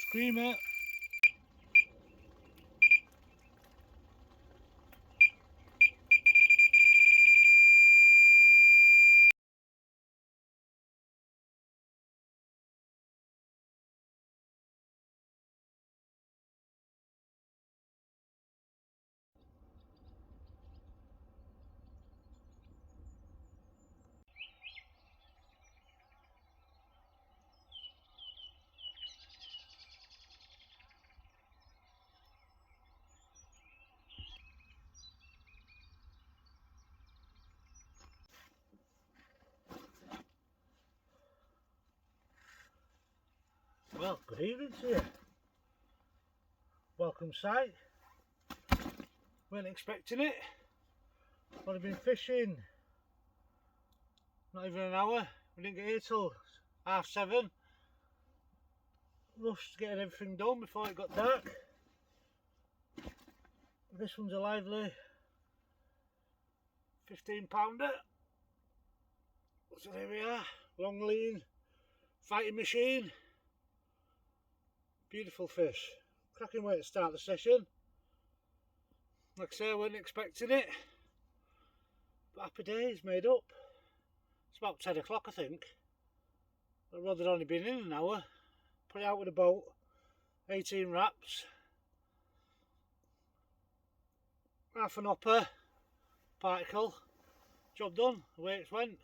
Screamer. Well, good evening to you. Welcome sight. Weren't expecting it. I've been fishing not even an hour. We didn't get here till 7:30. Rushed getting everything done before it got dark. This one's a lively 15-pounder. So there we are, long lean fighting machine. Beautiful fish. Cracking way to start the session. Like I say, I wasn't expecting it, but happy days, made up. It's about 10 o'clock I think. The rod had only been in an hour. Put it out with a boat, 18 wraps, half an hopper, particle, job done, away it went.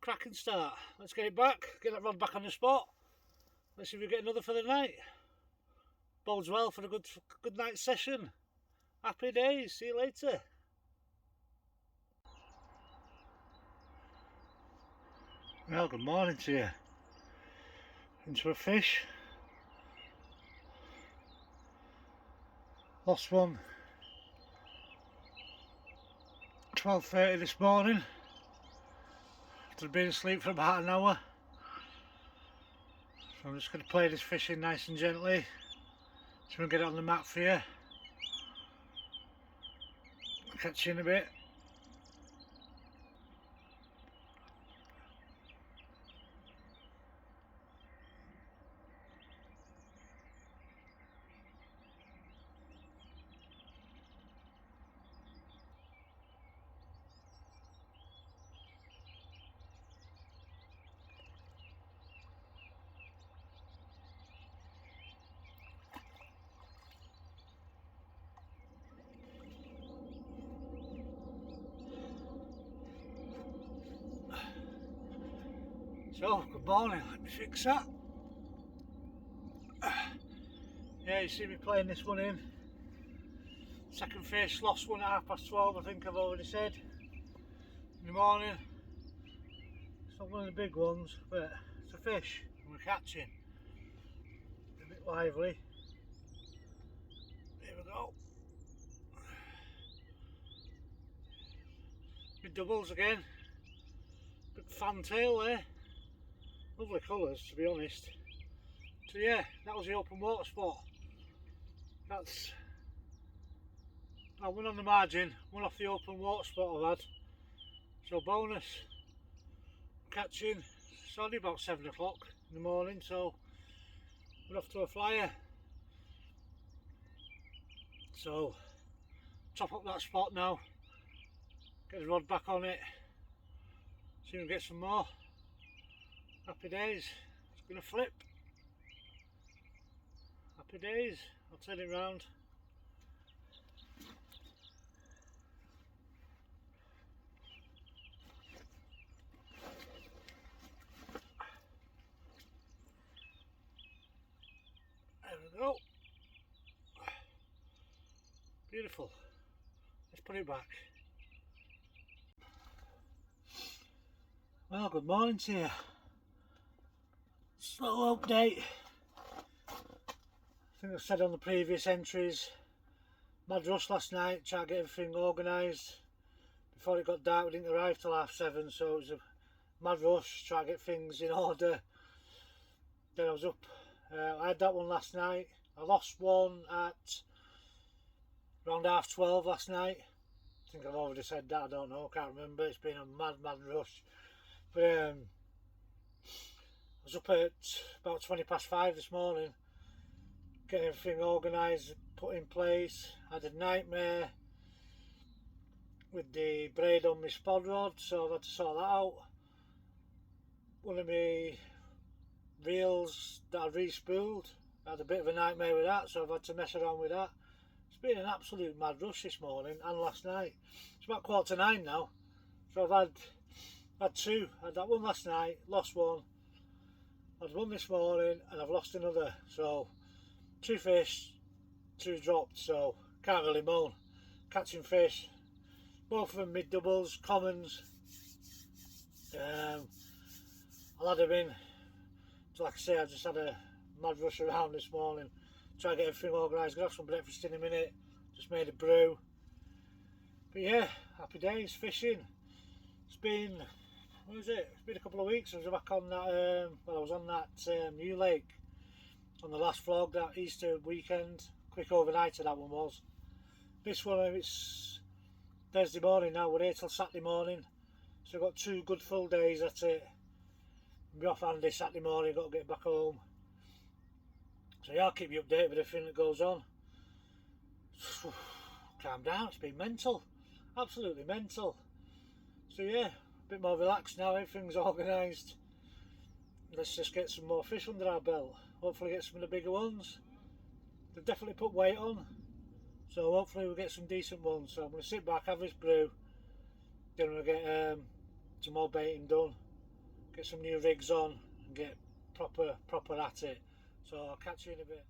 Cracking start. Let's get it back, get that rod back on the spot. Let's see if we get another for the night. Bodes well for a good night session. Happy days, see you later. Well, good morning to you. Into a fish. Lost one 12:30 this morning. After being asleep for about an hour. So I'm just going to play this fish in nice and gently. So we'll get it on the map for you. Catch you in a bit. So, good morning, let me fix that. Yeah, you see me playing this one in. Second fish, lost one at 12:30, I think I've already said. In the morning. It's not one of the big ones, but it's a fish and we're catching. A bit lively. Here we go. Big doubles again. Big fantail there. Lovely colours, to be honest. So yeah, that was the open water spot. That's one on the margin, one off the open water spot I've had. So bonus. Catching, it's only about 7 o'clock in the morning, so we're off to a flyer. So top up that spot now, get the rod back on it, see if we can get some more. Happy days, it's going to flip. Happy days, I'll turn it round. There we go. Beautiful. Let's put it back. Well, good morning to you. Slow update. I think I said on the previous entries, mad rush last night, trying to get everything organised. Before it got dark, we didn't arrive till 7:30, so it was a mad rush, trying to get things in order. Then I was up, I had that one last night. I lost one at around 12:30 last night. I think I've already said that, I don't know, I can't remember. It's been a mad rush. But was up at about 20 past 5 this morning, getting everything organised, put in place. I had a nightmare with the braid on my spod rod, so I've had to sort that out. One of my reels that I re-spooled, I had a bit of a nightmare with that, so I've had to mess around with that. It's been an absolute mad rush this morning and last night. It's about 8:45 now, so I've had two. I had that one last night, lost one. I had one this morning and I've lost another. So 2 fish, 2 dropped, so can't really moan. Catching fish, both of them mid doubles, commons. I'll add them in. So like I say, I just had a mad rush around this morning, try to get everything organised. Gonna have some breakfast in a minute, just made a brew. But yeah, happy days fishing. It's been, what was it? It's been a couple of weeks. I was back on that, I was on that new lake on the last vlog, that Easter weekend. Quick overnighter that one was. This one, it's Thursday morning now, we're here till Saturday morning. So I've got 2 good full days, that's it. I'll be off handy Saturday morning, got to get back home. So yeah, I'll keep you updated with everything that goes on. Calm down, it's been mental. Absolutely mental. So yeah, a bit more relaxed now, everything's organised. Let's just get some more fish under our belt. Hopefully get some of the bigger ones. They've definitely put weight on, so hopefully we'll get some decent ones. So I'm going to sit back, have this brew, then we'll get some more baiting done, get some new rigs on and get proper at it. So I'll catch you in a bit.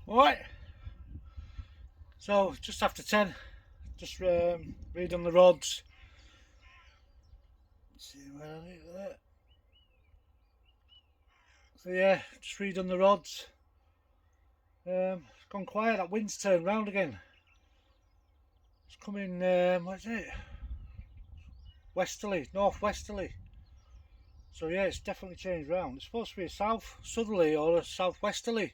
Alright, so just after 10, just redone the rods. Let's see where I need that. So yeah, just redone the rods. It's gone quiet, that wind's turned round again. It's coming, what is it? Westerly, northwesterly. So yeah, it's definitely changed round. It's supposed to be a south southerly or a southwesterly,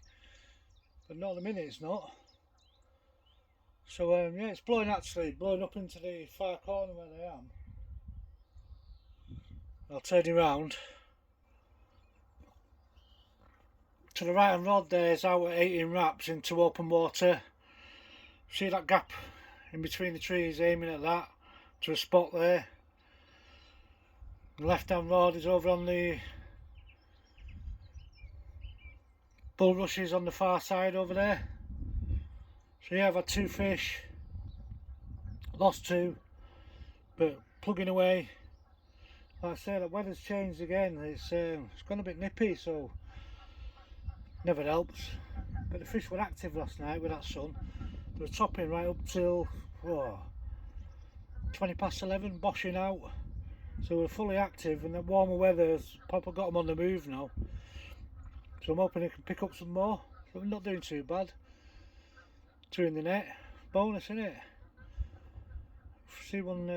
but not at the minute it's not. So yeah, it's blowing up into the far corner where I am. I'll turn you round. To the right hand rod there's out at 18 wraps into open water. See that gap in between the trees, aiming at that to a spot there. The left hand rod is over on the bulrushes on the far side over there. So yeah, I've had 2 fish, lost 2, but plugging away. Like I said, the weather's changed again. It's gone a bit nippy, so never helps. But the fish were active last night with that sun. They were topping right up till 20 past 11, boshing out. So we're fully active, and the warmer weather has probably got them on the move now. So I'm hoping I can pick up some more. But we're not doing too bad. 2 in the net, bonus isn't it? See one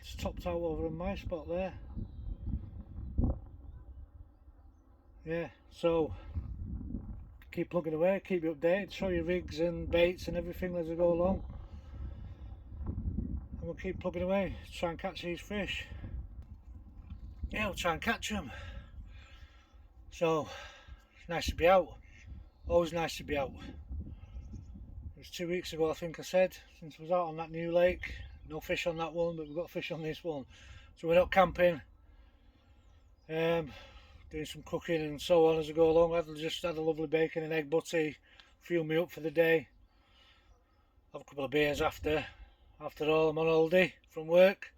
it's topped out over on my spot there. Yeah, so keep plugging away, keep you updated, show you rigs and baits and everything as we go along. And we'll keep plugging away, try and catch these fish. Yeah, we'll try and catch them. So, it's nice to be out. Always nice to be out. It was 2 weeks ago I think I said, since I was out on that new lake. No fish on that one, but we've got fish on this one. So we're not camping. Doing some cooking and so on as I go along. I just had a lovely bacon and egg butty, fuel me up for the day. Have a couple of beers after all. I'm on holiday from work.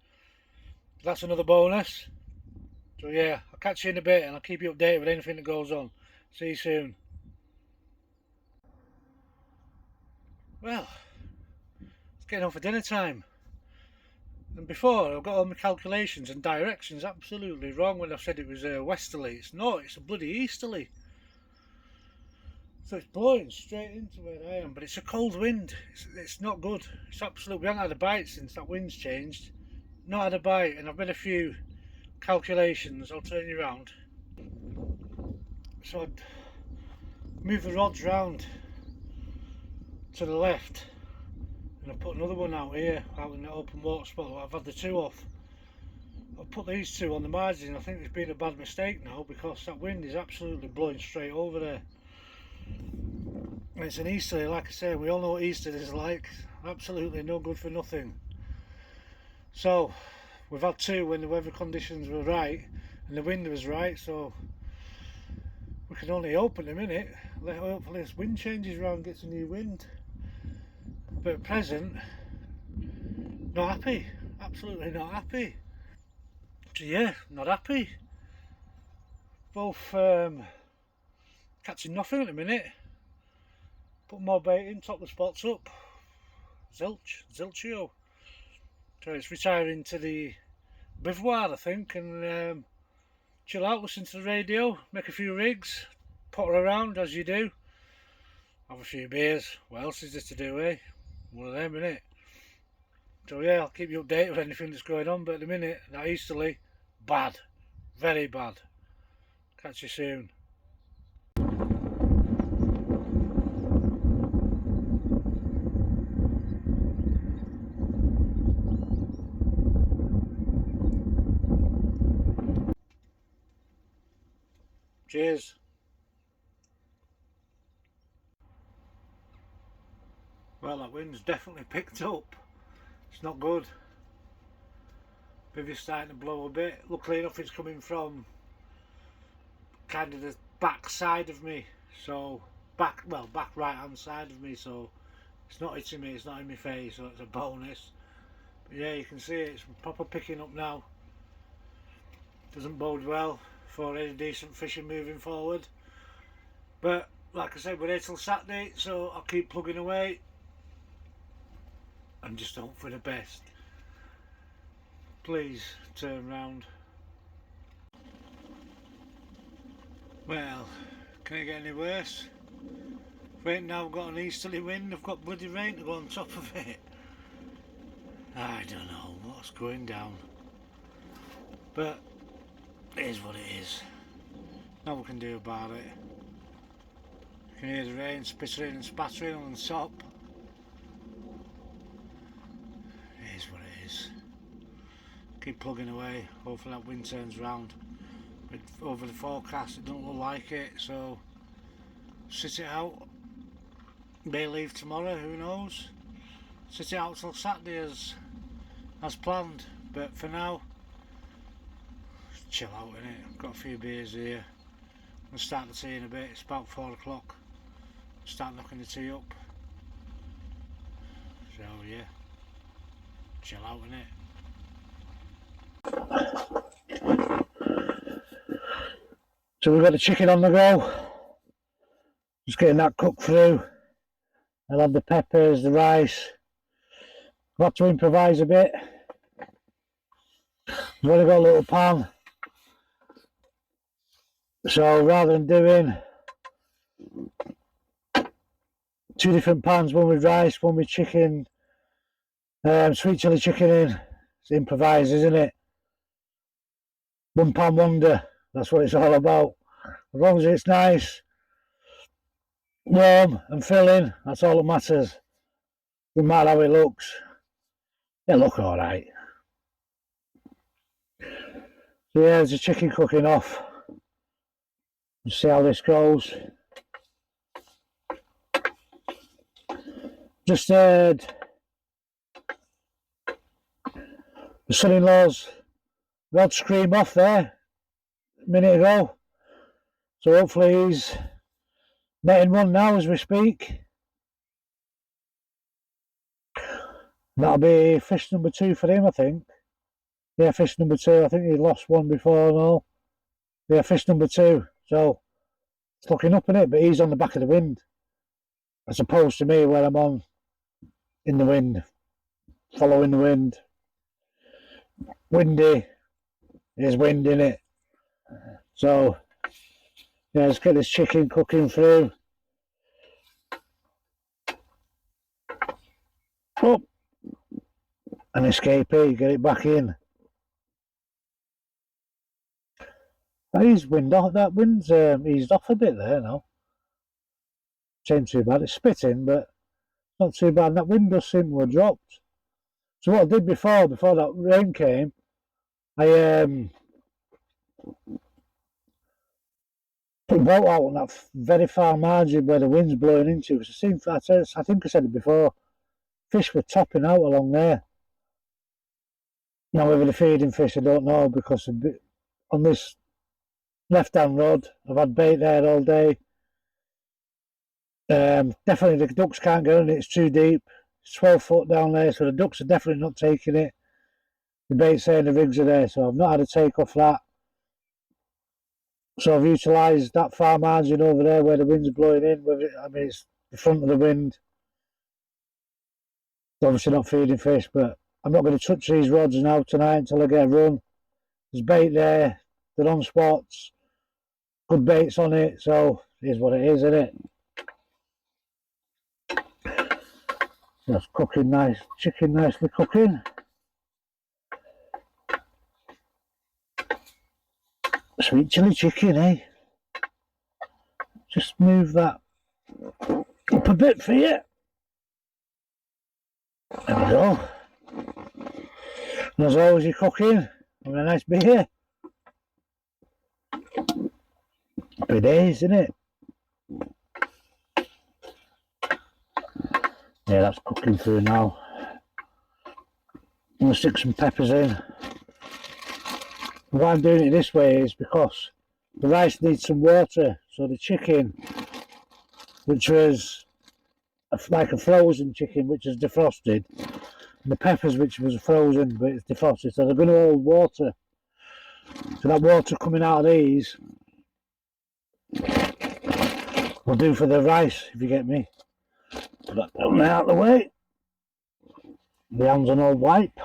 That's another bonus. So yeah, I'll catch you in a bit and I'll keep you updated with anything that goes on. See you soon. Well, it's getting on for dinner time. And before, I've got all my calculations and directions absolutely wrong when I said it was a westerly. It's not, it's a bloody easterly. So it's blowing straight into where I am, but it's a cold wind. It's not good. It's absolutely, we haven't had a bite since that wind's changed. Not had a bite, and I've made a few calculations, I'll turn you around. So I'd move the rods round to the left, and I put another one out here, out in the open water spot. I've had the two off. I'll put these two on the margin. I think it's been a bad mistake now, because that wind is absolutely blowing straight over there. And it's an easterly, like I say, we all know what easterly is like. Absolutely no good for nothing. So we've had two when the weather conditions were right and the wind was right, so we can only hope in a minute. Hopefully this wind changes around, gets a new wind. But at present, not happy. Absolutely not happy. So yeah, not happy. Both catching nothing at the minute. Put more bait in, top the spots up. Zilchio. So it's retiring to the bivouac, I think, and chill out, listen to the radio, make a few rigs, potter around as you do, have a few beers. What else is there to do, eh? One of them, innit? So yeah, I'll keep you updated with anything that's going on, but at the minute, that easterly, bad. Very bad. Catch you soon. Cheers. Well, that wind's definitely picked up. It's not good. Maybe starting to blow a bit. Luckily enough, it's coming from kind of the back side of me. So back right hand side of me. So it's not hitting me. It's not in my face. So it's a bonus. But yeah, you can see it's proper picking up now. Doesn't bode well for any decent fishing moving forward. But like I said, we're here till Saturday, so I'll keep plugging away and just hope for the best. Please turn round. Well, can it get any worse? Right now I've got an easterly wind, I've got bloody rain to go on top of it. I don't know what's going down, but it is what it is. Nothing we can do about it. You can hear the rain spittering and spattering on the top. It is what it is. Keep plugging away, hopefully that wind turns round. But over the forecast it don't look like it, so sit it out. May leave tomorrow, who knows. Sit it out till Saturday as planned, but for now, chill out innit. Got a few beers here. I'll start the tea in a bit. It's about 4 o'clock. Start knocking the tea up. So yeah, chill out innit. So we've got the chicken on the go. Just getting that cooked through. I'll have the peppers, the rice. I've had to improvise a bit. I've only got a little pan. So rather than doing two different pans, one with rice, one with chicken, sweet chilli chicken in, it's improvised, isn't it? One pan wonder, that's what it's all about. As long as it's nice, warm and filling, that's all that matters. No matter how it looks. It look alright. So yeah, there's the chicken cooking off. Let's see how this goes. Just heard the son-in-law's rod scream off there a minute ago. So hopefully he's netting one now as we speak. That'll be fish number 2 for him, I think. Yeah, fish number 2. I think he lost one before and all. Yeah, fish number 2. So it's looking up in it, but he's on the back of the wind. As opposed to me where I'm on in the wind, following the wind. Windy. There's wind in it. So yeah, let's get this chicken cooking through. Oh, an escapee, get it back in. That wind's eased off a bit there now. It ain't too bad. It's spitting, but not too bad. And that wind does seem to have dropped. So what I did before that rain came, I put a boat out on that very far margin where the wind's blowing into. Because I think I said it before, fish were topping out along there. Now whether they're feeding fish, I don't know, because on this left-hand road, I've had bait there all day. Definitely the ducks can't get on it, it's too deep. It's 12 foot down there, so the ducks are definitely not taking it. The bait's saying the rigs are there, so I've not had a take off that. So I've utilised that far margin over there where the wind's blowing in. It's the front of the wind. It's obviously not feeding fish, but I'm not going to touch these rods now tonight until I get a run. There's bait there, they're on spots, good baits on it, so it is what it is, isn't it? That's cooking nice, chicken nicely cooking. Sweet chilli chicken, eh? Just move that up a bit for you. There we go. And as always, you're cooking, having a nice beer. Happy days, isn't it? Yeah, that's cooking through now. I'm going to stick some peppers in. Why I'm doing it this way is because the rice needs some water, so the chicken, which was like a frozen chicken which is defrosted, and the peppers which was frozen but it's defrosted, so they're going to hold water. So that water coming out of these will do for the rice, if you get me. Put that down there out of the way. The hands on old wipe.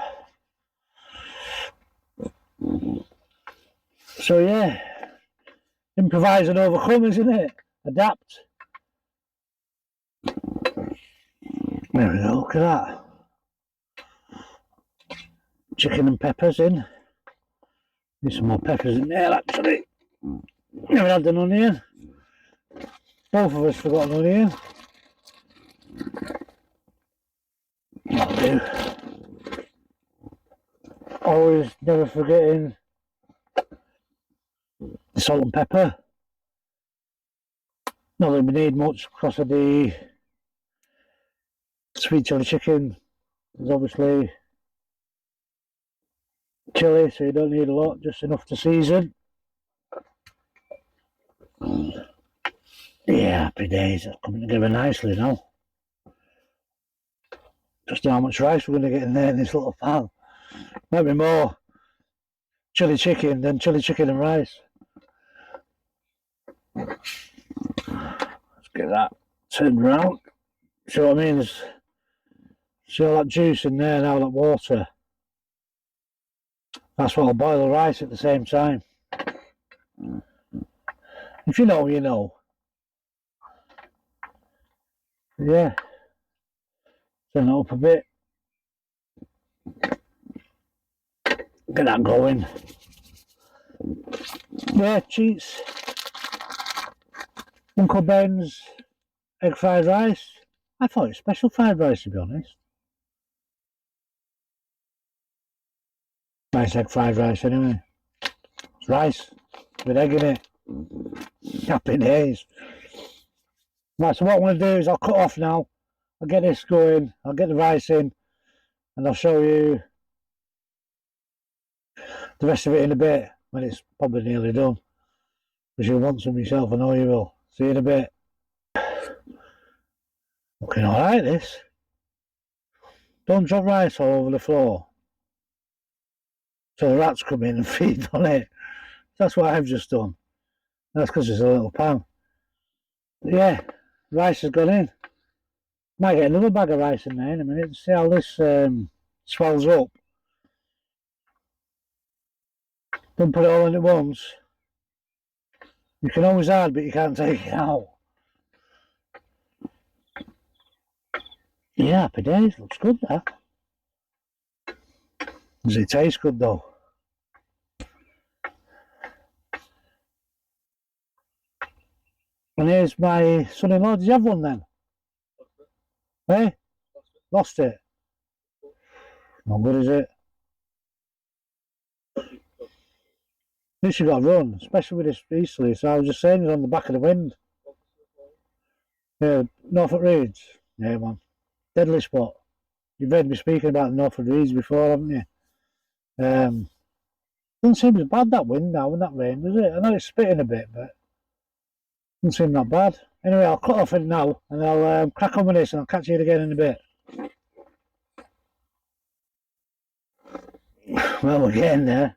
So yeah, improvise and overcome, isn't it? Adapt. There we go, look at that. Chicken and peppers in. Need some more peppers in there actually. Never had an onion. Both of us forgot an onion. That'll do. Always never forgetting the salt and pepper. Not that we need much because of the sweet chili chicken. There's obviously chili, so you don't need a lot, just enough to season. Yeah, happy days. That's coming together nicely now. Just know how much rice we're going to get in there in this little pan. Might be more chili chicken than chili chicken and rice. Let's get that turned around. See what I mean? See all that juice in there now, that water. That's what I'll boil the rice at the same time. If you know, you know. Yeah. Turn it up a bit. Get that going. Yeah, cheats. Uncle Ben's egg fried rice. I thought it was special fried rice, to be honest. Nice egg fried rice anyway. It's rice with egg in it. Happy days. Right, so what I'm going to do is I'll cut off now. I'll get this going. I'll get the rice in. And I'll show you the rest of it in a bit. When it's probably nearly done. Because you'll want some yourself, I know you will. See you in a bit. Looking alright, this. Don't drop rice all over the floor. So the rats come in and feed on it. That's what I've just done. That's because it's a little pan. But yeah, rice has gone in. Might get another bag of rice in there in a minute to see how this swells up. Don't put it all in at once. You can always add, but you can't take it out. Yeah, happy days. Looks good, that. Does it taste good, though? And here's my son-in-law. Did you have one then? Eh? Lost it. Not good, is it? This you got to run, especially with this easterly. So I was just saying, it's on the back of the wind. Yeah, Norfolk Reeds. Yeah, man. Deadly spot. You've heard me speaking about the Norfolk Reeds before, haven't you? Doesn't seem as bad that wind now when that rain, does it? I know it's spitting a bit, but doesn't seem that bad. Anyway, I'll cut off it now and I'll crack on with this and I'll catch you again in a bit. Well, we're getting there.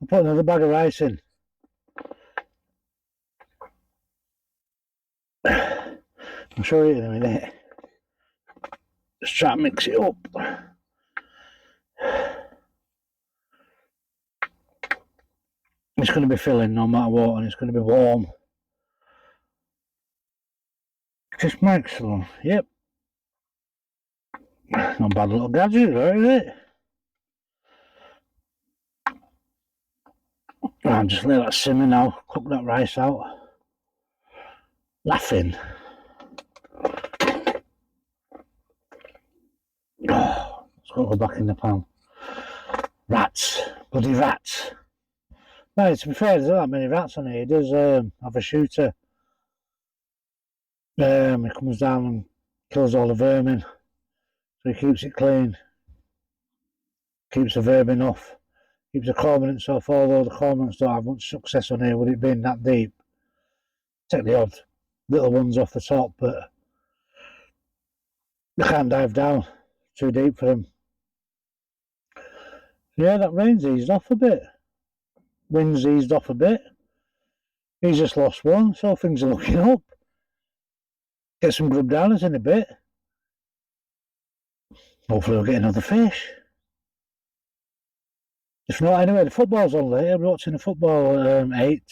I'll put another bag of rice in. I'll show you in a minute. Just try and mix it up. It's going to be filling no matter what, and it's going to be warm. Just maximum, yep. Not bad little gadget, right, is it? Right, just let that simmer now. Cook that rice out. Laughing. Oh, let's go back in the pan. Rats. Bloody rats. No, to be fair, there's not that many rats on here. He does have a shooter. He comes down and kills all the vermin. So he keeps it clean. Keeps the vermin off. Keeps the cormorants off, although the cormorants don't have much success on here with it being that deep. Take the odd little ones off the top, but they can't dive down. Too deep for them. Yeah, that rain's eased off a bit. Wind's eased off a bit. He's just lost one, so things are looking up. Get some grub downers in a bit. Hopefully we'll get another fish. If not, anyway, the football's on later. We're watching the football at 8.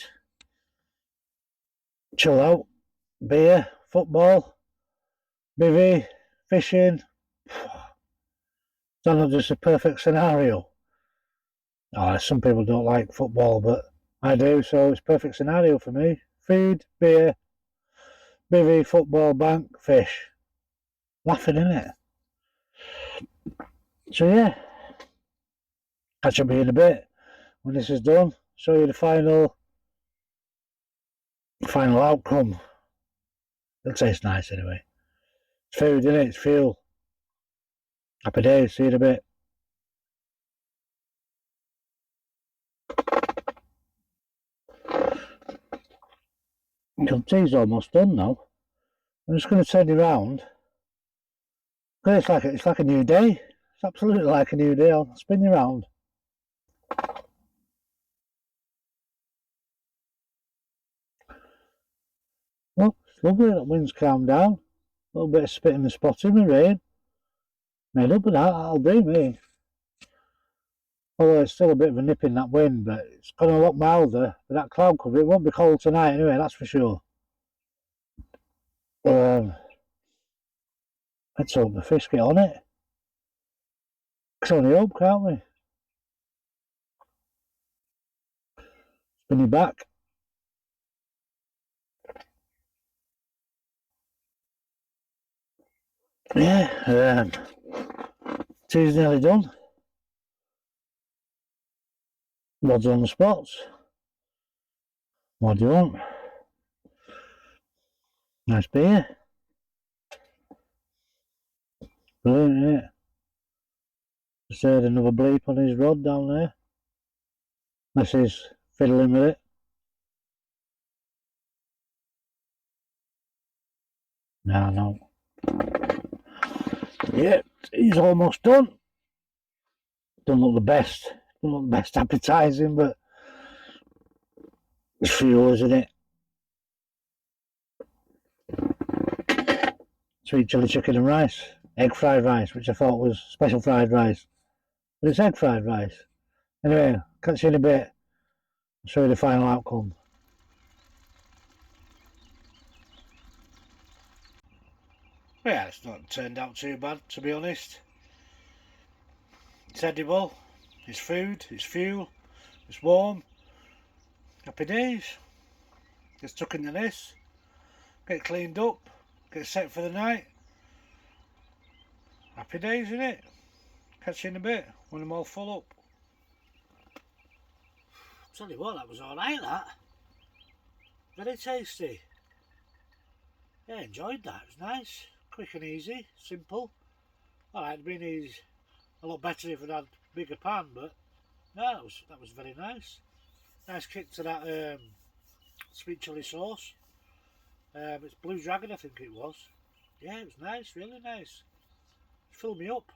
Chill out. Beer, football, bivvy, fishing. It's not just a perfect scenario. Oh, some people don't like football, but I do, so it's a perfect scenario for me. Food, beer, bivvy, football, bank, fish. Laughing, innit? So yeah, catch up with you in a bit when this is done. Show you the final outcome. It'll taste nice anyway. It's food, innit? It's fuel. Happy days. See you in a bit. The tea's almost done now. I'm just going to turn it around. It's like a new day. It's absolutely like a new day. I'll spin you around. Look, it's lovely. That wind's calmed down. A little bit of spit in the spot in the rain. Made up of that. That'll do me. Although it's still a bit of a nip in that wind, but it's gone a lot milder. But that cloud cover, it won't be cold tonight anyway. That's for sure. Let's hope the fish get on it. Can only hope, can't we? Spin you back. Yeah, tea's nearly done. Rods on the spots. What do you want? Nice beer. Brilliant, isn't it? Just heard another bleep on his rod down there. Unless he's fiddling with it. No. Yeah, he's almost done. Don't look the best. Don't look the best appetising, but it's fuel, isn't it? Sweet chili chicken and rice. Egg fried rice, which I thought was special fried rice. But it's egg fried rice. Anyway, catch you in a bit. I'll show you the final outcome. Yeah, it's not turned out too bad, to be honest. It's edible, it's food, it's fuel, it's warm. Happy days. Just stuck into this. get it cleaned up, get it set for the night. Happy days, innit? Catch you in a bit when I'm all full up. Tell you what, that was alright, that. Very tasty. Yeah, enjoyed that. It was nice, quick and easy, simple. Alright, it'd been easy, a lot better if I'd had a bigger pan, but no, that was very nice. Nice kick to that sweet chilli sauce. It's Blue Dragon, I think it was. Yeah, it was nice, really nice. It filled me up.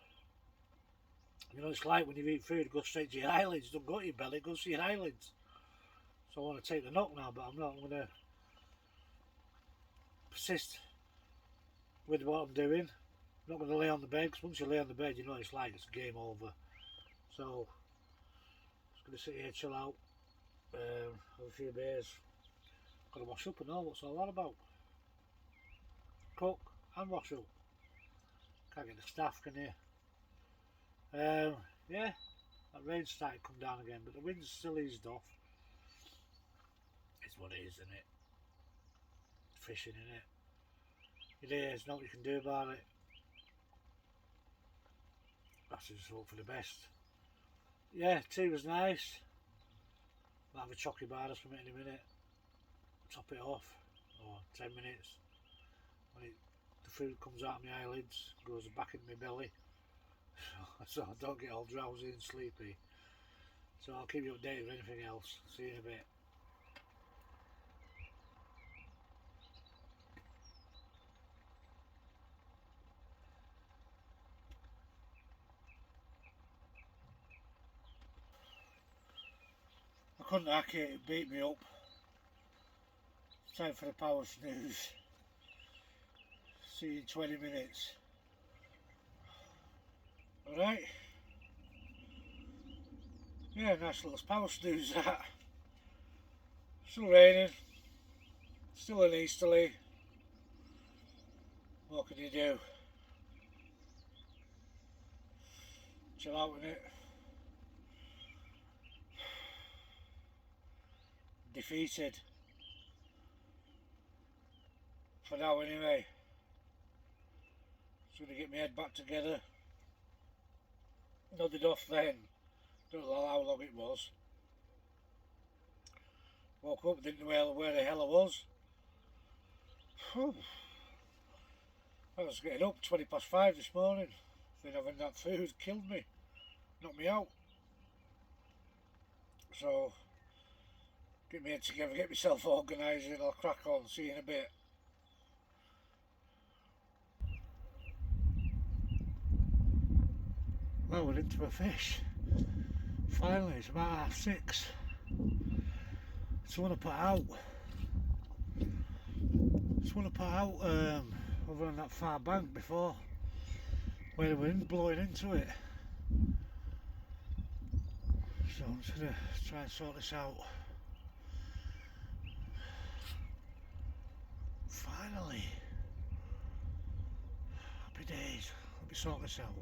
You know, it's like when you eat food, it goes straight to your eyelids. Don't go to your belly, it goes to your eyelids. So I want to take the knock now, but I'm not. I'm going to persist with what I'm doing. I'm not going to lay on the bed, because once you lay on the bed, you know what it's like, it's game over. So, just going to sit here, chill out, have a few beers. Got to wash up and all, what's all that about? Cook and wash up. Can't get the staff, can you? Yeah, that rain's started to come down again, but the wind's still eased off. It's what it is, isn't it? Fishing, innit? It is, nothing you can do about it. That's just hope for the best. Yeah, tea was nice. I'll have a chocolate bar or something in a minute. Top it off. Or 10 minutes. When the food comes out of my eyelids, goes back into my belly. So I don't get all drowsy and sleepy. So I'll keep you updated with anything else. See you in a bit. I couldn't hack it, it beat me up. Time for the power snooze. See you in 20 minutes. Alright? Yeah, nice little power snooze that. Still raining. Still an easterly. What can you do? Chill out with it. Defeated. For now anyway. Just gonna get my head back together. Nodded off then. Don't know how long it was. Woke up, didn't know where the hell I was. Whew. I was getting up 20 past 5 this morning. Then having that food killed me. Knocked me out. So, get my head together, get myself organised, and I'll crack on. See you in a bit. Well, we're into a fish. Finally, it's about 6:30. Just want to put out. Over on that far bank before, where the wind blowing into it. So I'm just gonna try and sort this out. Finally, happy days. Let me sort this out.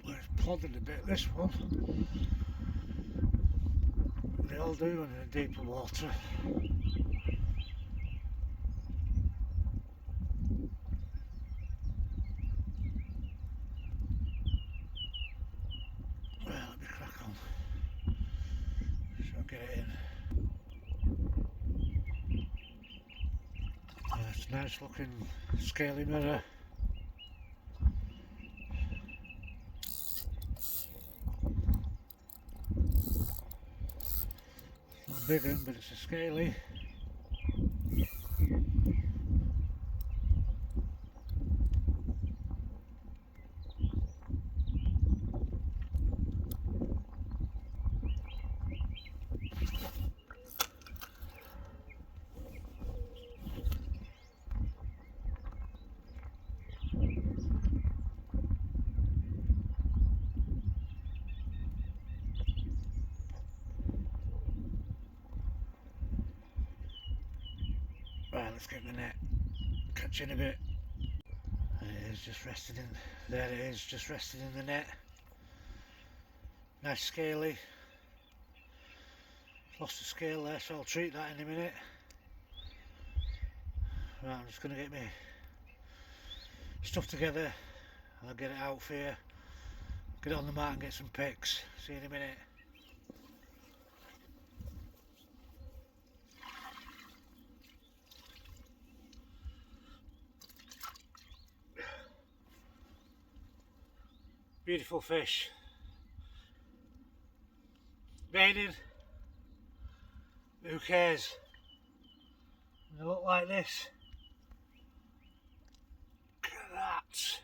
Well, it's plodding a bit, this one. They all do when they're in deeper water. Well, let me crack on. So get it in. It's a nice looking scaly mirror. Not a big one, but it's a scaly. Right, let's get the net. Catch you in a bit. And it is just resting in. There it is, just resting in the net. Nice scaly. Lost the scale there, so I'll treat that in a minute. Right, I'm just going to get my stuff together. I'll get it out for you. Get it on the mat and get some pics. See you in a minute. Beautiful fish. Raining. Who cares? They look like this. Look at that.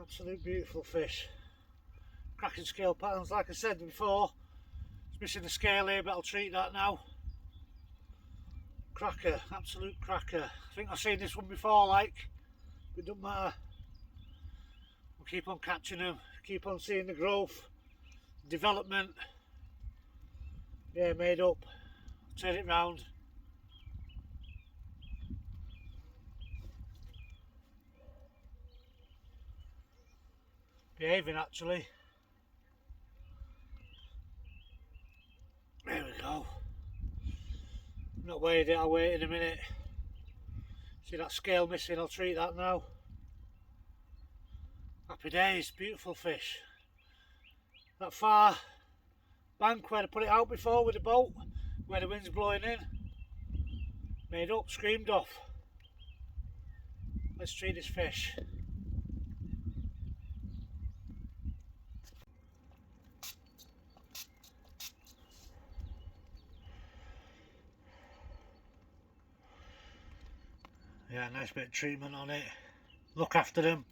Absolute beautiful fish. Cracking scale patterns, like I said before. It's missing the scale here, but I'll treat that now. Cracker, absolute cracker. I think I've seen this one before, like, but it doesn't matter. We'll keep on catching them, keep on seeing the growth, development. Yeah, made up. Turn it round. Behaving actually. There we go. Not weighed it, I'll wait in a minute. See that scale missing, I'll treat that now. Happy days, beautiful fish. That far bank where I put it out before with the boat, where the wind's blowing in. Made up, screamed off. Let's treat this fish. Yeah, nice bit of treatment on it. Look after them.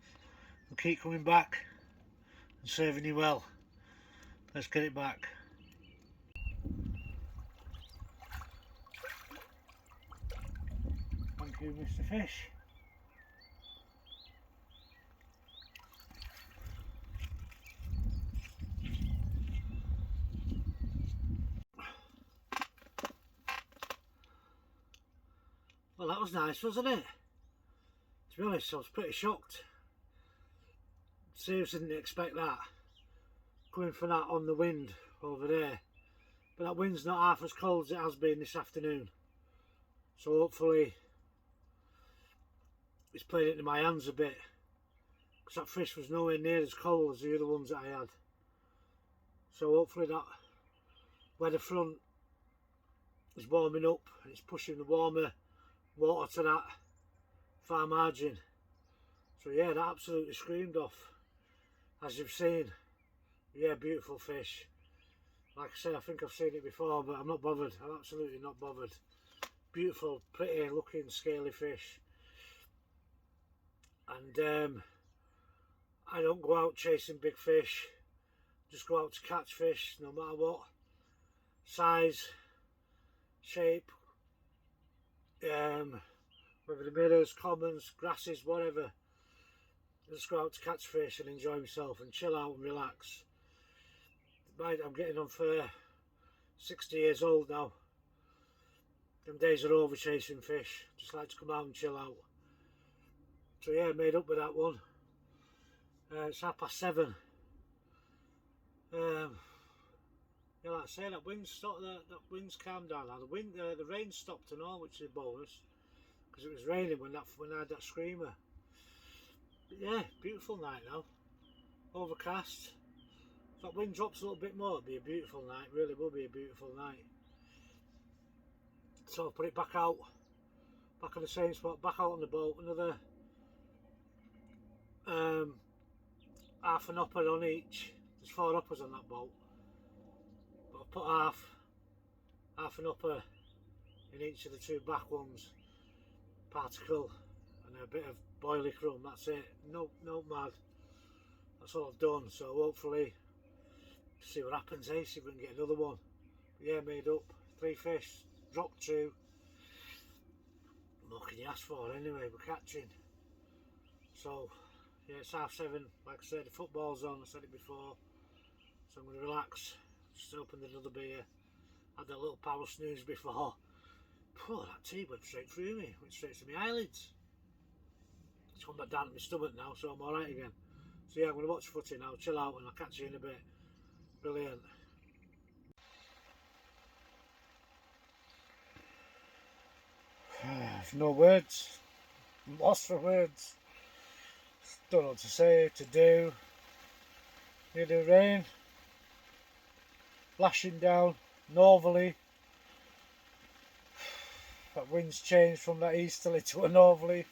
They'll keep coming back and serving you well. Let's get it back. Thank you, Mr. Fish. Well, that was nice, wasn't it? To be honest, I was pretty shocked. Seriously didn't expect that. Going for that on the wind over there. But that wind's not half as cold as it has been this afternoon. So hopefully it's played into my hands a bit. Because that fish was nowhere near as cold as the other ones that I had. So hopefully that weather front is warming up and it's pushing the warmer water to that far margin. So yeah, that absolutely screamed off, as you've seen. Yeah, beautiful fish. Like I said, I think I've seen it before, but I'm not bothered. I'm absolutely not bothered. Beautiful, pretty looking scaly fish. And I don't go out chasing big fish. Just go out to catch fish, no matter what size, shape, whether the mirrors, commons, grasses, whatever. Just go out to catch fish and enjoy myself and chill out and relax. I'm getting on for 60 years old now. Them days are over chasing fish. Just like to come out and chill out. So yeah, made up with that one. It's 7:30. Yeah, like I say, that wind's stopped. That wind's calmed down now. The rain stopped and all, which is a bonus, because it was raining when I had that screamer. But yeah, beautiful night now. Overcast. If that wind drops a little bit more, it'll be a beautiful night. Really will be a beautiful night. So I'll put it back out, back on the same spot, back out on the boat. Another half an upper on each. There's 4 uppers on that boat, but I'll put half an upper in each of the 2 back ones. Particle and a bit of boilie crumb. That's it. No mad. That's all I've done. So hopefully, see what happens. See if we can get another one. But yeah, made up 3 fish. Dropped 2. What can you ask for anyway? We're catching. So yeah, it's 7:30. Like I said, the football's on. I said it before. So I'm going to relax. Just opened another beer. Had that little power snooze before. Oh, that tea went straight through me. Went straight to my eyelids. It's come back down to my stomach now, so I'm alright again. So yeah, I'm going to watch footy now, chill out, and I'll catch you in a bit. Brilliant. No words. I'm lost for words. Don't know what to say, to do. Need the rain. Lashing down, northerly. That wind's changed from that easterly to a northerly.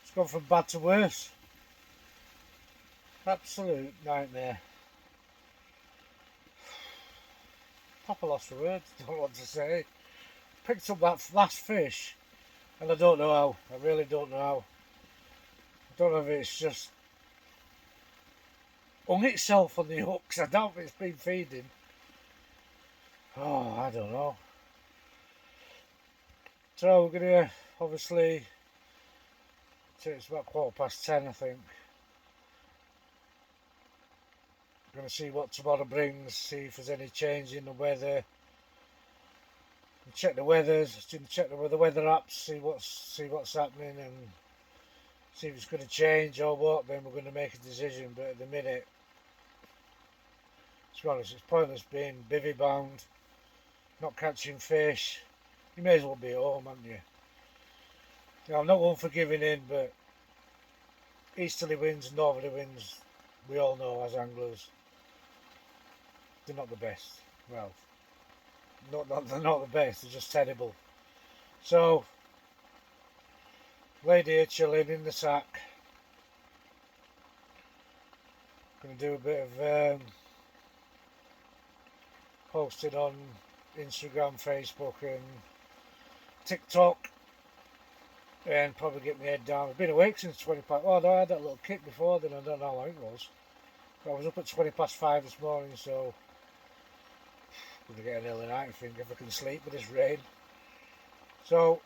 It's gone from bad to worse. Absolute nightmare. Proper lost for words, don't know what to say. Picked up that last fish and I don't know how. I really don't know how. I don't know if it's just hung itself on the hooks. I doubt it's been feeding. Oh, I don't know. So we're gonna obviously, it's about 10:15 I think. We're gonna see what tomorrow brings, see if there's any change in the weather. Check the weathers, check the weather apps, see what's happening and see if it's going to change or what. Then we're going to make a decision. But at the minute, to be honest, it's pointless being bivvy bound, not catching fish. You may as well be at home, haven't you? Now, I'm not one for giving in, but easterly winds, northerly winds, we all know as anglers, they're not the best. Well, they're not the best, they're just terrible. So, laid here chilling in the sack. Going to do a bit of posting on Instagram, Facebook and TikTok, and probably get my head down. I've been awake since 20 past. Oh no, I had that little kick before then, I don't know how long it was. But I was up at 5:20 this morning, so I'm going to get an early night I think, if I can sleep with this rain. So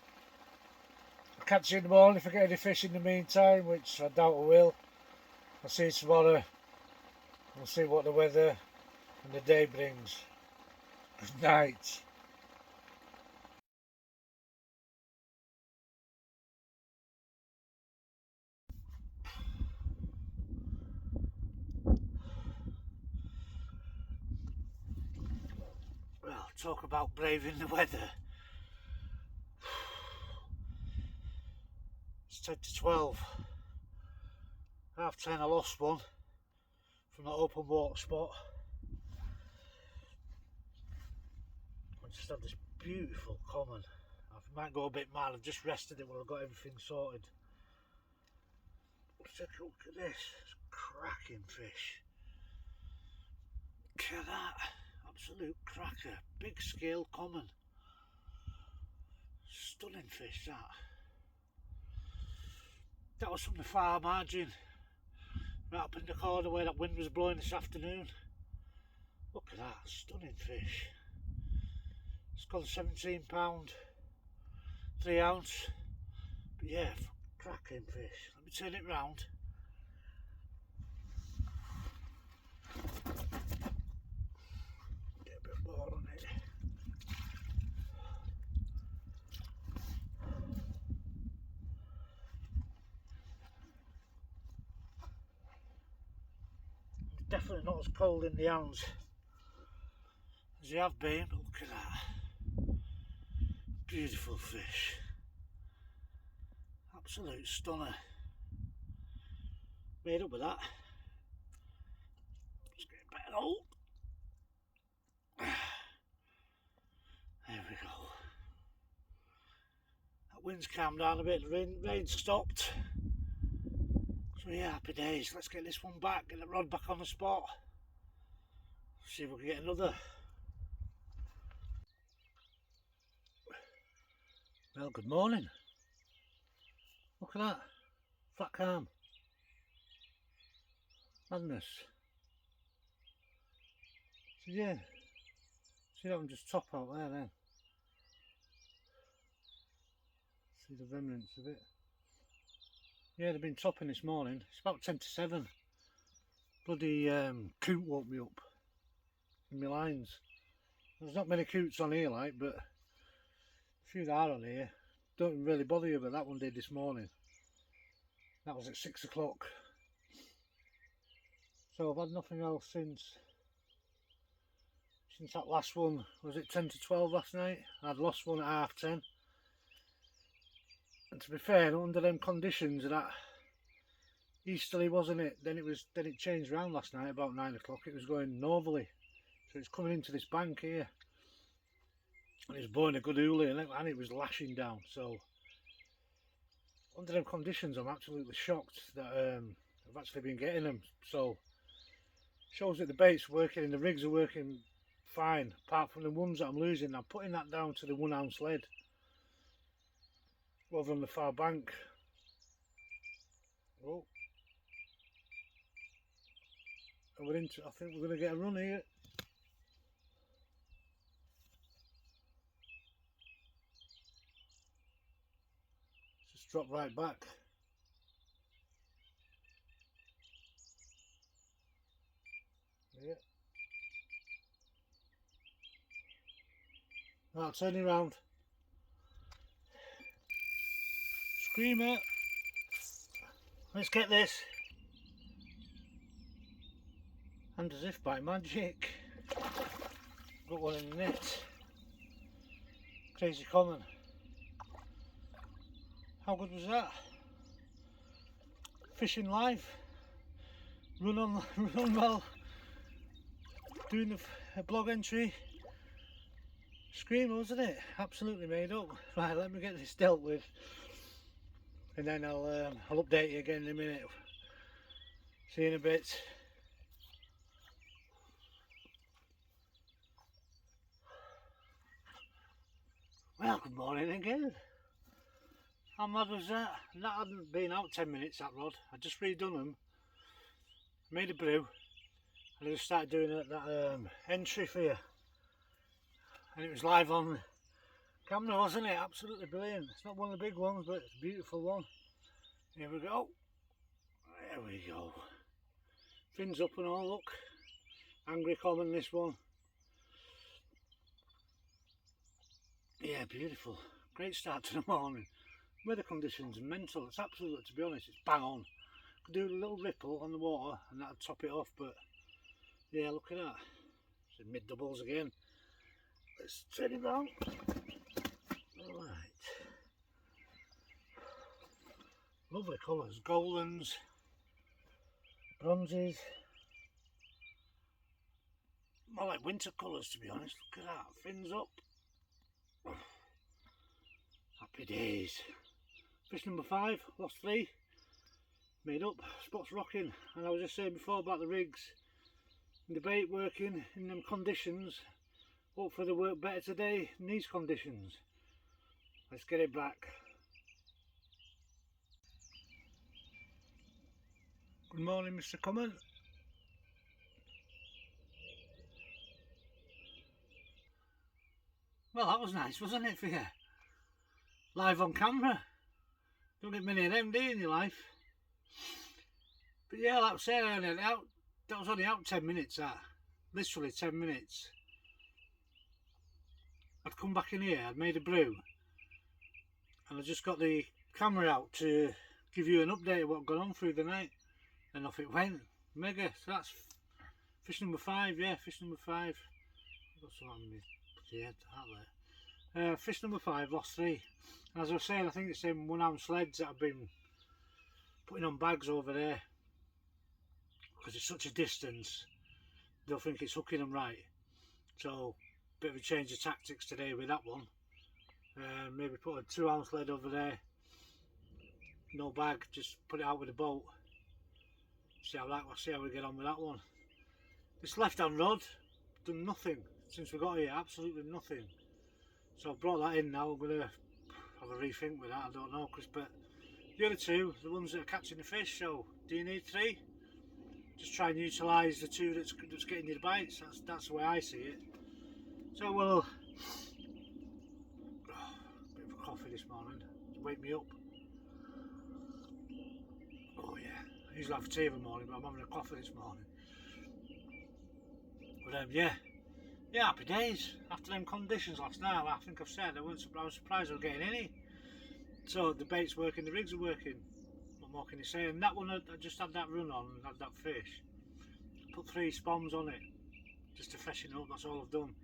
I'll catch you in the morning if I get any fish in the meantime, which I doubt I will. I'll see you tomorrow. We'll see what the weather and the day brings. Good night. Well, talk about braving the weather. It's 10:12. 10:30 I lost one from that open water spot. I just had this beautiful common. I might go a bit mad, I've just rested it when I've got everything sorted. Let's take a look at this. It's a cracking fish. Look at that. Absolute cracker. Big scale common. Stunning fish that. That was from the far margin. Right up in the corner where that wind was blowing this afternoon. Look at that. Stunning fish. It's got a £17, 3 ounce. But yeah, cracking fish. Let me turn it round. Get a bit more on it. It's definitely not as cold in the hands as they have been, but look at that. Beautiful fish. Absolute stunner. Made up with that. Let's get a better hold. There we go. That wind's calmed down a bit, the rain stopped. So yeah, happy days. Let's get this one back, get the rod back on the spot. See if we can get another. Well, good morning. Look at that. Flat calm. Madness. So yeah. See that one just top out there then. See the remnants of it. Yeah, they've been topping this morning. It's about 10:07. Bloody coot woke me up in my lines. There's not many coots on here like, but a few that are on here. Don't really bother you, but that one did this morning. That was at 6 o'clock. So I've had nothing else since that last one. Was it 10 to 12 last night? I'd lost one at 10:30. And to be fair, under them conditions, that easterly, wasn't it? Then it changed round last night about 9 o'clock. It was going northerly, so it's coming into this bank here, and it's blowing a good hoolie, and it was lashing down. So under them conditions, I'm absolutely shocked that I've actually been getting them. So shows that the bait's working and the rigs are working fine, apart from the ones that I'm losing. I'm putting that down to the 1 ounce lead over on the far bank. Oh, and I think we're going to get a run here. Just drop right back. Yeah. Now turning around. Screamer. Let's get this. And as if by magic, got one in the net. Crazy common. How good was that? Fishing live. Run well. Doing a blog entry. Screamer, wasn't it? Absolutely made up. Right, let me get this dealt with, and then I'll update you again in a minute. See you in a bit. Well, good morning again. How mad was that? And that hadn't been out 10 minutes, that rod. I just redone them, made a brew, and I just started doing that entry for you. And it was live on camera, wasn't it? Absolutely brilliant. It's not one of the big ones, but it's a beautiful one. Here we go. There we go. Fins up and all, look. Angry common, this one. Yeah, beautiful. Great start to the morning. Weather conditions are mental. It's absolutely, to be honest, it's bang on. Could do a little ripple on the water and that'd top it off, but yeah, look at that. It's mid doubles again. Let's turn it round. Alright. Lovely colours. Goldens, bronzes. More like winter colours, to be honest. Look at that. Fins up. Happy days. Fish number 5, lost 3. Made up. Spots rocking. And I was just saying before about the rigs. And the bait working in them conditions. Hopefully they work better today in these conditions. Let's get it back. Good morning, Mr. Common. Well, that was nice, wasn't it, for you? Live on camera. Don't get many of them, do you, in your life? But yeah, like I said, that was only out 10 minutes, that. Literally 10 minutes. I'd come back in here, I'd made a brew, and I just got the camera out to give you an update of what gone on through the night, and off it went. Mega. So that's fish number 5, yeah, fish number 5. Got some on me. Yeah, that there. Fish number 5, lost 3. And as I was saying, I think it's them 1 ounce leads that I've been putting on bags over there, because it's such a distance, they'll think it's hooking them right. So bit of a change of tactics today with that one. Maybe put a 2 ounce lead over there, no bag, just put it out with a boat. See how we get on with that one. This left hand rod done nothing since we got here, absolutely nothing. So I've brought that in now. I'm gonna have a rethink with that. I don't know, but the other 2, the ones that are catching the fish. So do you need 3? Just try and utilise the 2 that's getting you the bites. That's the way I see it. So we'll bit of a coffee this morning to wake me up. Oh yeah, I usually have tea every morning, but I'm having a coffee this morning. But yeah, happy days. After them conditions last night, I think I've said I was surprised I was getting any. So the bait's working, the rigs are working. What more can you say? And that one, I just had that run on and had that fish. Put 3 spoms on it just to freshen up. That's all I've done.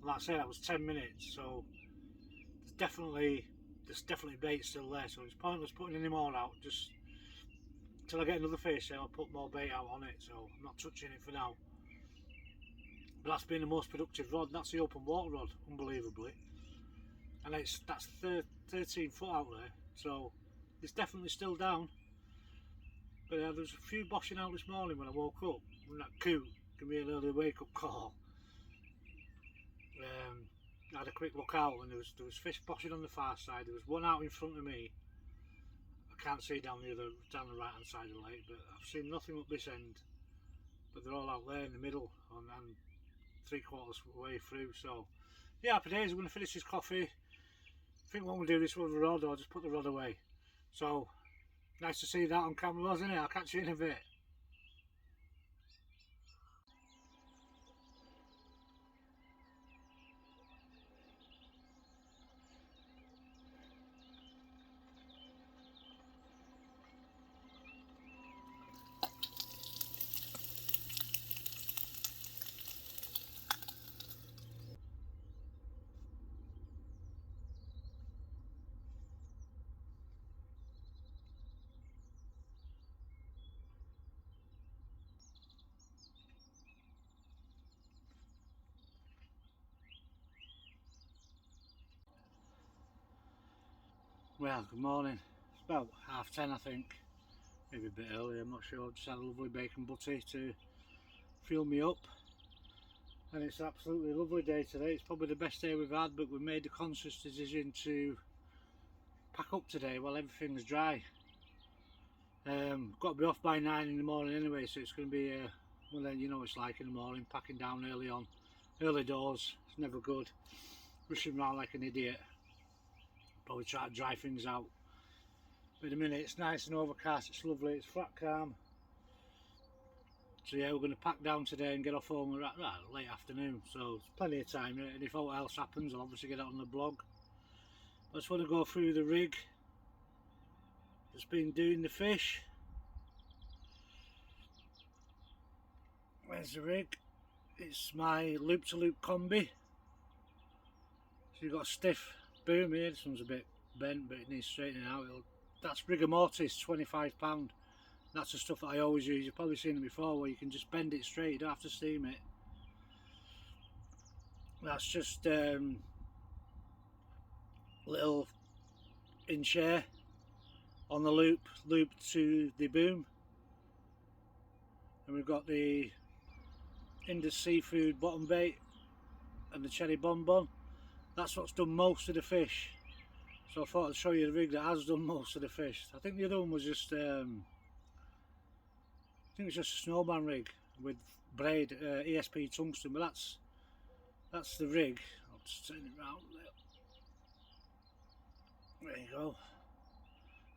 Like I said, that was 10 minutes. So there's definitely there's definitely bait still there, so it's pointless putting any more out. Just till I get another fish, I'll put more bait out on it. So I'm not touching it for now. But that's been the most productive rod. That's the open water rod, unbelievably, and that's 13 foot out there, so it's definitely still down. But there was a few boshing out this morning when I woke up. When that coot gave me an early wake up call. I had a quick look out, and there was fish boshing on the far side. There was one out in front of me. I can't see down the right hand side of the lake, but I've seen nothing up this end. But they're all out there in the middle and 3/4 way through. So yeah, happy days. I'm going to finish this coffee. I think what we'll do this with the rod, or just put the rod away. So nice to see that on camera, wasn't it? I'll catch you in a bit. Well, good morning. It's about 10:30, I think. Maybe a bit earlier, I'm not sure. Just had a lovely bacon butty to fuel me up. And it's an absolutely lovely day today. It's probably the best day we've had, but we made the conscious decision to pack up today while everything's dry. Got to be off by 9 in the morning anyway, so it's going to be, well then you know what it's like in the morning, packing down early on. Early doors, it's never good. Rushing around like an idiot. Probably try to dry things out. But in a minute, it's nice and overcast, it's lovely, it's flat calm. So yeah, we're going to pack down today and get off home right, late afternoon, so there's plenty of time, and if all else happens I'll obviously get it on the blog. I just want to go through the rig that's been doing the fish. Where's the rig? It's my loop-to-loop combi. So you've got a stiff boom here. This one's a bit bent but it needs straightening out. That's rigor mortis, £25. That's the stuff that I always use. You've probably seen it before, where you can just bend it straight, you don't have to steam it. That's just little inch air on the loop to the boom. And we've got the Hinders seafood bottom bait and the cherry bonbon. That's what's done most of the fish. So I thought I'd show you the rig that has done most of the fish. I think the other one was just I think it's just a snowman rig with braid ESP tungsten, but that's the rig. I'll just turn it round there. There you go.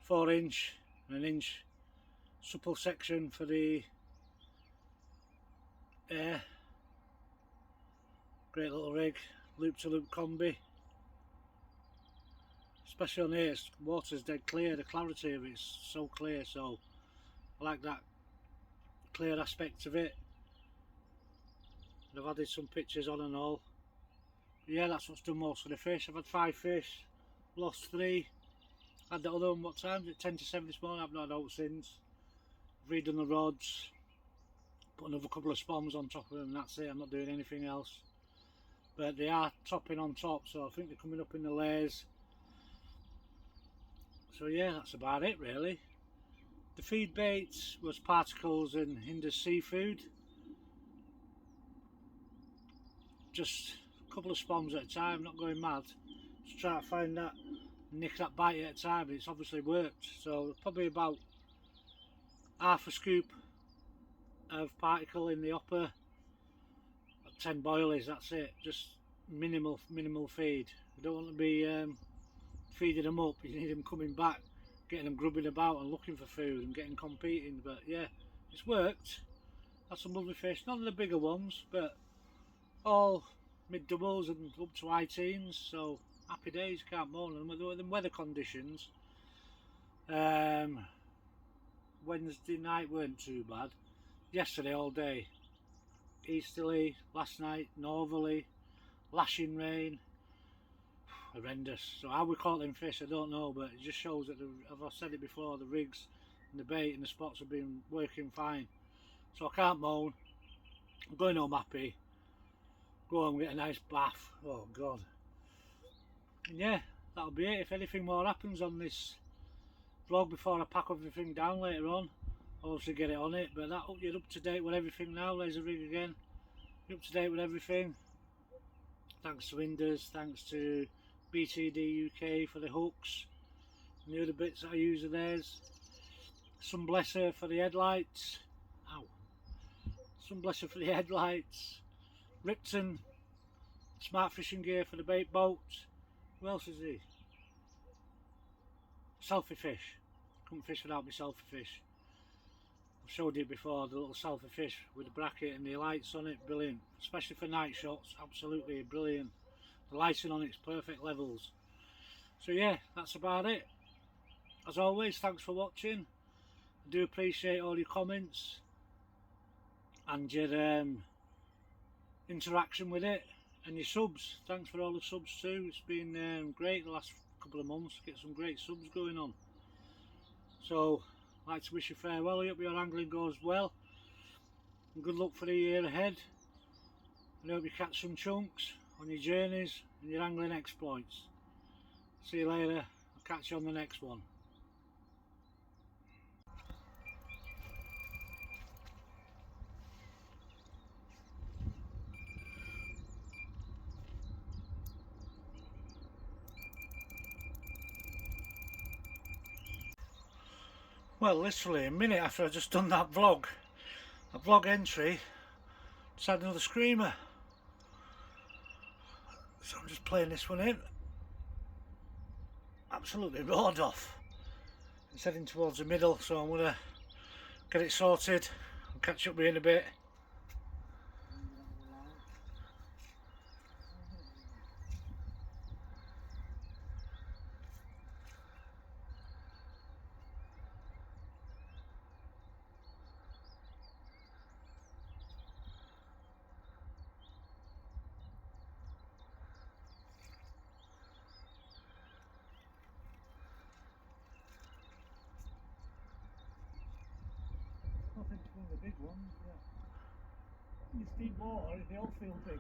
4 inch and an inch supple section for the air. Great little rig, loop to loop combi. Especially on here, water's dead clear, the clarity of it is so clear, so I like that clear aspect of it. And I've added some pictures on and all. But yeah, that's what's done most of the fish. I've had 5 fish, lost 3. Had the other one, what time? At 10 to 7 this morning. I've not had out since. I've redone the rods, put another couple of spoms on top of them, and that's it. I'm not doing anything else. But they are topping on top, so I think they're coming up in the layers. So yeah, that's about it really. The feed bait was particles and Hinders seafood. Just a couple of spoms at a time, not going mad. Just try to find that, nick that bite at a time. It's obviously worked. So probably about half a scoop of particle in the upper, 10 boilies, that's it. Just minimal feed. You don't want to be feeding them up, you need them coming back, getting them grubbing about and looking for food and getting competing. But yeah, it's worked. Had some lovely fish, none of the bigger ones, but all mid doubles and up to high teens, so happy days, can't moan. And with the weather conditions, Wednesday night weren't too bad. Yesterday all day, easterly, last night northerly, lashing rain. horrendous. So how we caught them fish I don't know, but it just shows that as I said it before, the rigs and the bait and the spots have been working fine. So I can't moan. I'm going home happy. Go home, get a nice bath. Oh god. And yeah, that'll be it. If anything more happens on this vlog before I pack everything down later on, I'll obviously get it on it. But you're up to date with everything now. There's a rig again. You're up to date with everything. Thanks to Hinders, thanks to BTD UK for the hooks and the other bits that I use of theirs. Some blesser for the headlights. Ow. Some blesser for the headlights. Ripton smart fishing gear for the bait boats. Who else is he? Selfie fish. Couldn't fish without my selfie fish. I've showed you before, the little selfie fish with the bracket and the lights on it, brilliant. Especially for night shots, absolutely brilliant. The lighting on it's perfect levels. So yeah, that's about it. As always, thanks for watching. I do appreciate all your comments and your interaction with it, and your subs. Thanks for all the subs too. It's been great the last couple of months. Get some great subs going on. So I'd like to wish you farewell. I hope your angling goes well, and good luck for the year ahead. And I hope you catch some chunks on your journeys and your angling exploits. See you later. I'll catch you on the next one. Well, literally a minute after I just done that vlog, a vlog entry, just had another screamer. So I'm just playing this one in. Absolutely roared off. It's heading towards the middle, so I'm gonna get it sorted. I'll catch up with you in a bit. I think it's one of the big ones, yeah. In this deep water, they all feel big.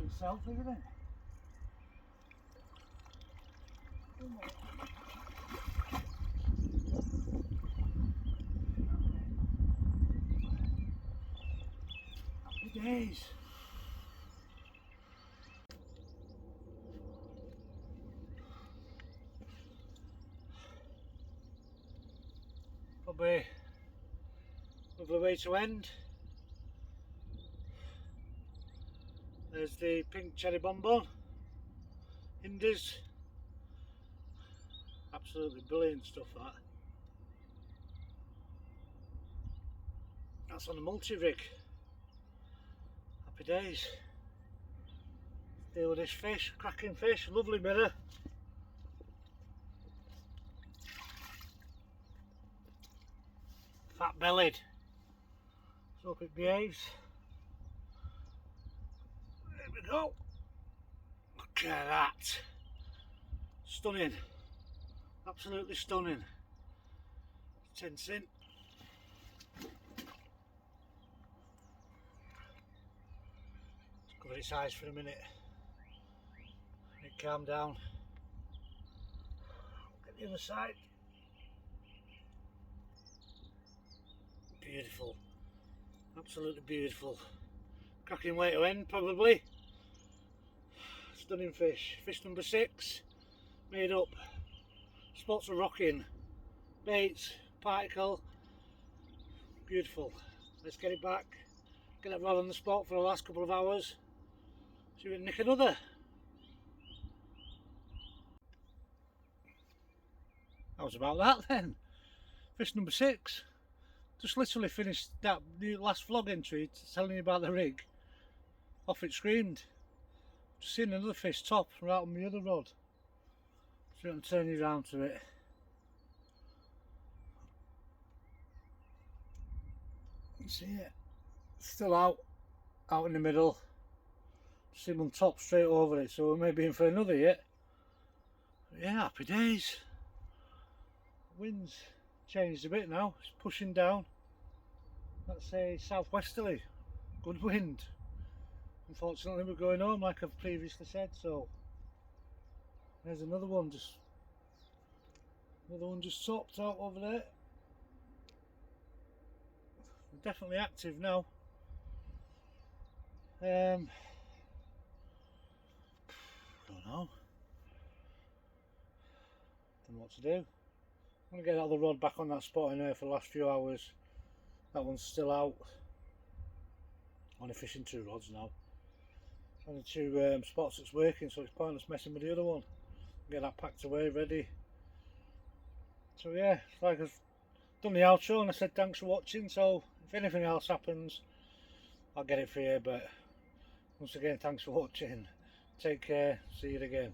itself, isn't it? Happy days. Probably a lovely way to end. There's the pink cherry bonbon, Hinders. Absolutely brilliant stuff that. That's on a multi-rig. Happy days. Deal with this fish, cracking fish, lovely mirror. Fat bellied. Let's hope it behaves. There we go. Look at that. Stunning. Absolutely stunning. Tensing. Let's cover its eyes for a minute. Let it calm down. Get the other side. Beautiful. Absolutely beautiful. Cracking way to end probably. Stunning fish. Fish number 6. Made up. Spots are rocking. Baits. Particle. Beautiful. Let's get it back. Get that rod on the spot for the last couple of hours. See if we can nick another. That was about that then. Fish number 6. Just literally finished that new last vlog entry telling you about the rig. Off it screamed. Just seen another fish top right on the other rod. So I'm turning around to it. You see it? Still out in the middle. See one top straight over it, so we may be in for another yet. But yeah, happy days. Wind's changed a bit now, it's pushing down. That's a southwesterly, good wind. Unfortunately we're going home like I've previously said, so there's another one just topped out over there. We're definitely active now. Don't know what to do. I'm going to get that other rod back on that spot in there for the last few hours. That one's still out. Only fishing 2 rods now. Only 2 spots that's working, so it's pointless messing with the other one. Get that packed away, ready. So yeah, it's like I've done the outro and I said thanks for watching, so if anything else happens I'll get it for you, but once again thanks for watching. Take care, see you again.